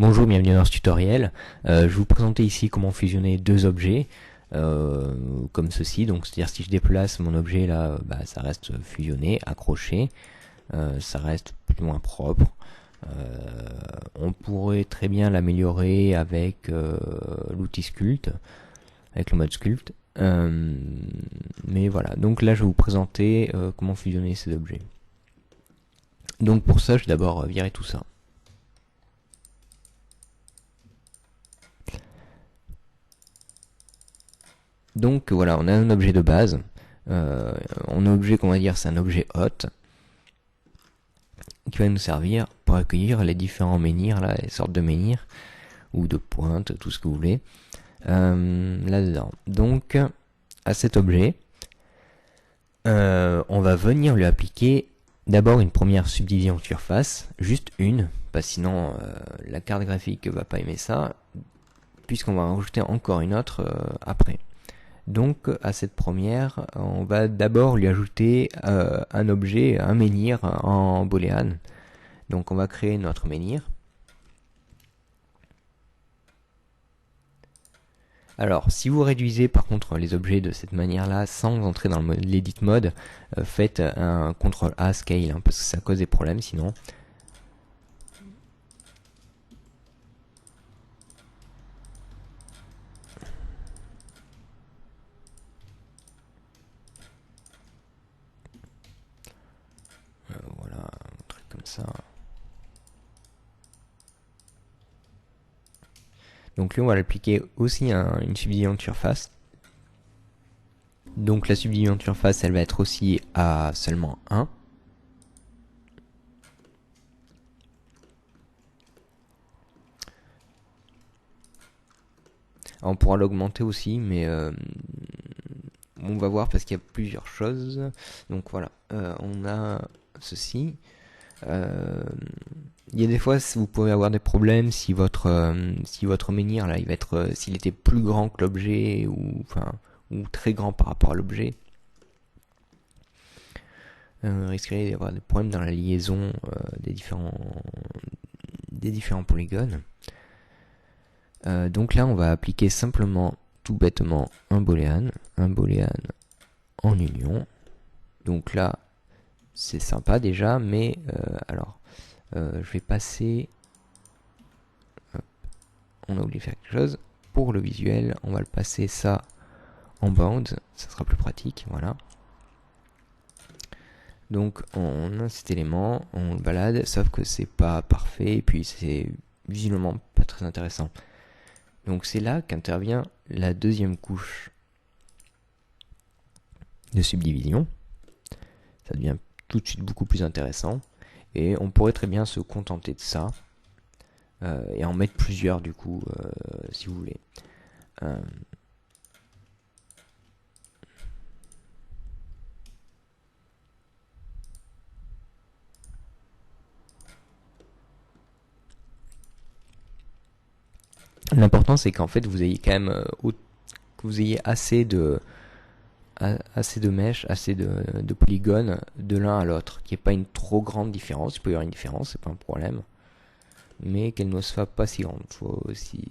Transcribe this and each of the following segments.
Bonjour, bienvenue dans ce tutoriel. Je vais vous présenter ici comment fusionner deux objets comme ceci. Donc, c'est-à-dire si je déplace mon objet là, ça reste fusionné, accroché, ça reste plus ou moins propre. On pourrait très bien l'améliorer avec l'outil Sculpt, avec le mode Sculpt. Mais voilà, donc là je vais vous présenter comment fusionner ces objets. Donc pour ça, je vais d'abord virer tout ça. Donc voilà, on a un objet de base. On a un objet qu'on va dire c'est un objet hot qui va nous servir pour accueillir les différents menhirs, là, les sortes de menhirs ou de pointes, tout ce que vous voulez, là-dedans. Donc à cet objet, on va venir lui appliquer d'abord une première subdivision de surface, juste une, parce que sinon la carte graphique va pas aimer ça, puisqu'on va en rajouter encore une autre après. Donc à cette première, on va d'abord lui ajouter un objet, un menhir en booléen. Donc on va créer notre menhir. Alors si vous réduisez par contre les objets de cette manière-là sans entrer dans l'edit mode, faites un CTRL A scale, parce que ça cause des problèmes sinon. Voilà, un truc comme ça. Donc là on va appliquer aussi une subdivision de surface. Donc la subdivision de surface elle va être aussi à seulement 1. Alors, on pourra l'augmenter aussi, mais on va voir parce qu'il y a plusieurs choses. Donc voilà, on a ceci. Il y a des fois vous pouvez avoir des problèmes si votre menhir là il va être s'il était plus grand que l'objet ou très grand par rapport à l'objet, risquerait d'avoir des problèmes dans la liaison des différents polygones. Donc là on va appliquer simplement tout bêtement un booléen en union. Donc là c'est sympa déjà, mais je vais passer, hop, on a oublié de faire quelque chose. Pour le visuel, on va le passer ça en bound, ça sera plus pratique, voilà. Donc on a cet élément, on le balade, sauf que c'est pas parfait, et puis c'est visuellement pas très intéressant. Donc c'est là qu'intervient la deuxième couche de subdivision. Ça devient tout de suite beaucoup plus intéressant. Et on pourrait très bien se contenter de ça. Et en mettre plusieurs du coup, si vous voulez. L'important c'est qu'en fait vous ayez quand même que vous ayez assez de mèches, assez de polygones de l'un à l'autre, qu'il n'y ait pas une trop grande différence. Il peut y avoir une différence, c'est pas un problème, mais qu'elle ne soit pas si grande. Il faut aussi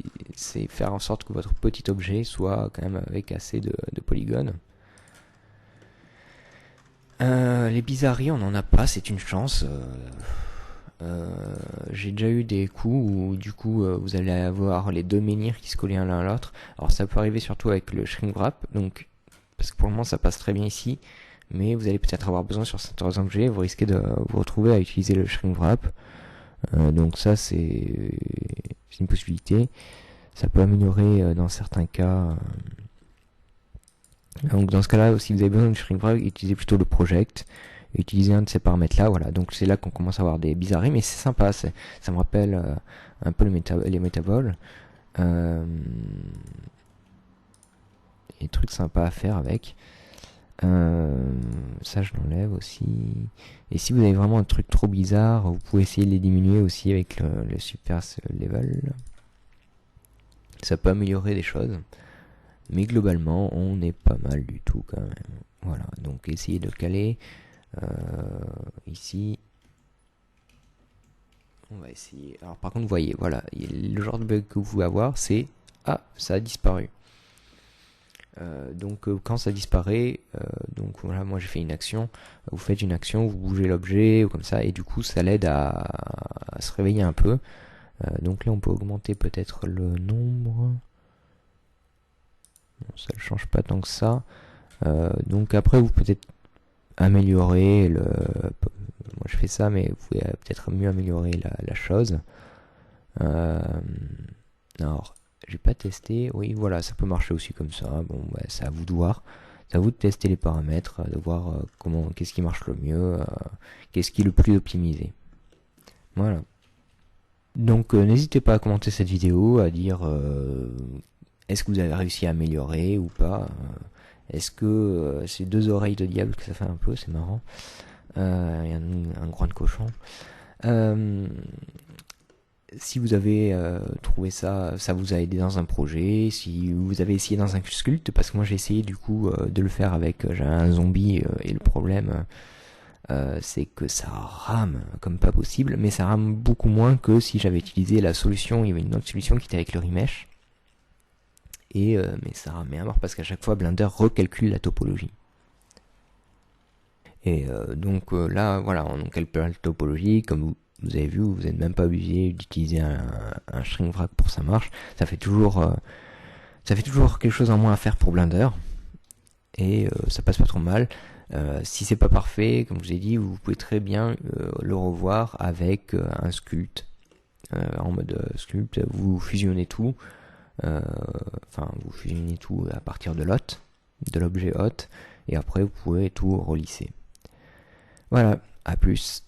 faire en sorte que votre petit objet soit quand même avec assez de polygones. Les bizarreries, on n'en a pas, c'est une chance. J'ai déjà eu des coups où du coup vous allez avoir les deux menhirs qui se collaient l'un à l'autre. Alors ça peut arriver surtout avec le shrink wrap, donc parce que pour le moment ça passe très bien ici, mais vous allez peut-être avoir besoin sur certains objets, vous risquez de vous retrouver à utiliser le shrink wrap. Donc ça c'est une possibilité. Ça peut améliorer dans certains cas. Donc dans ce cas-là, si vous avez besoin de shrink wrap, utilisez plutôt le project. Utiliser un de ces paramètres là, voilà. Donc c'est là qu'on commence à avoir des bizarreries, mais c'est sympa. Ça me rappelle un peu les métavols. Des trucs sympas à faire avec. Ça je l'enlève aussi. Et si vous avez vraiment un truc trop bizarre, vous pouvez essayer de les diminuer aussi avec le super level. Ça peut améliorer des choses, mais globalement on est pas mal du tout quand même. Voilà, donc essayez de caler ici. On va essayer. Alors par contre, vous voyez, voilà, le genre de bug que vous pouvez avoir, c'est ah, ça a disparu. Donc quand ça disparaît, donc voilà, moi j'ai fait une action, vous faites une action, vous bougez l'objet ou comme ça, et du coup ça l'aide à se réveiller un peu. Donc là on peut augmenter peut-être le nombre. Bon, ça ne change pas tant que ça. Donc après vous pouvez peut-être améliorer le. Moi je fais ça, mais vous pouvez peut-être mieux améliorer la chose. Alors j'ai pas testé. Oui, voilà, ça peut marcher aussi comme ça. Bon, ouais, c'est à vous de voir. C'est à vous de tester les paramètres, de voir qu'est-ce qui marche le mieux, qu'est-ce qui est le plus optimisé. Voilà. Donc n'hésitez pas à commenter cette vidéo, à dire est-ce que vous avez réussi à améliorer ou pas. Est-ce que c'est deux oreilles de diable que ça fait un peu, c'est marrant. Il y a un groin de cochon. Si vous avez trouvé ça vous a aidé dans un projet, si vous avez essayé dans un sculpte, parce que moi j'ai essayé du coup de le faire avec j'ai un zombie et le problème c'est que ça rame comme pas possible, mais ça rame beaucoup moins que si j'avais utilisé la solution, il y avait une autre solution qui était avec le remesh, et mais ça ramait à mort parce qu'à chaque fois Blender recalcule la topologie. Et donc là voilà, on calcule la topologie, comme vous avez vu, vous n'êtes même pas obligé d'utiliser un shrink wrap pour que ça marche. Ça fait toujours quelque chose en moins à faire pour Blender, et ça passe pas trop mal. Si c'est pas parfait, comme je vous ai dit, vous pouvez très bien le revoir avec un sculpt. En mode sculpt, vous fusionnez tout. Vous fusionnez tout à partir de l'hôte, de l'objet hôte, et après vous pouvez tout relisser. Voilà, à plus.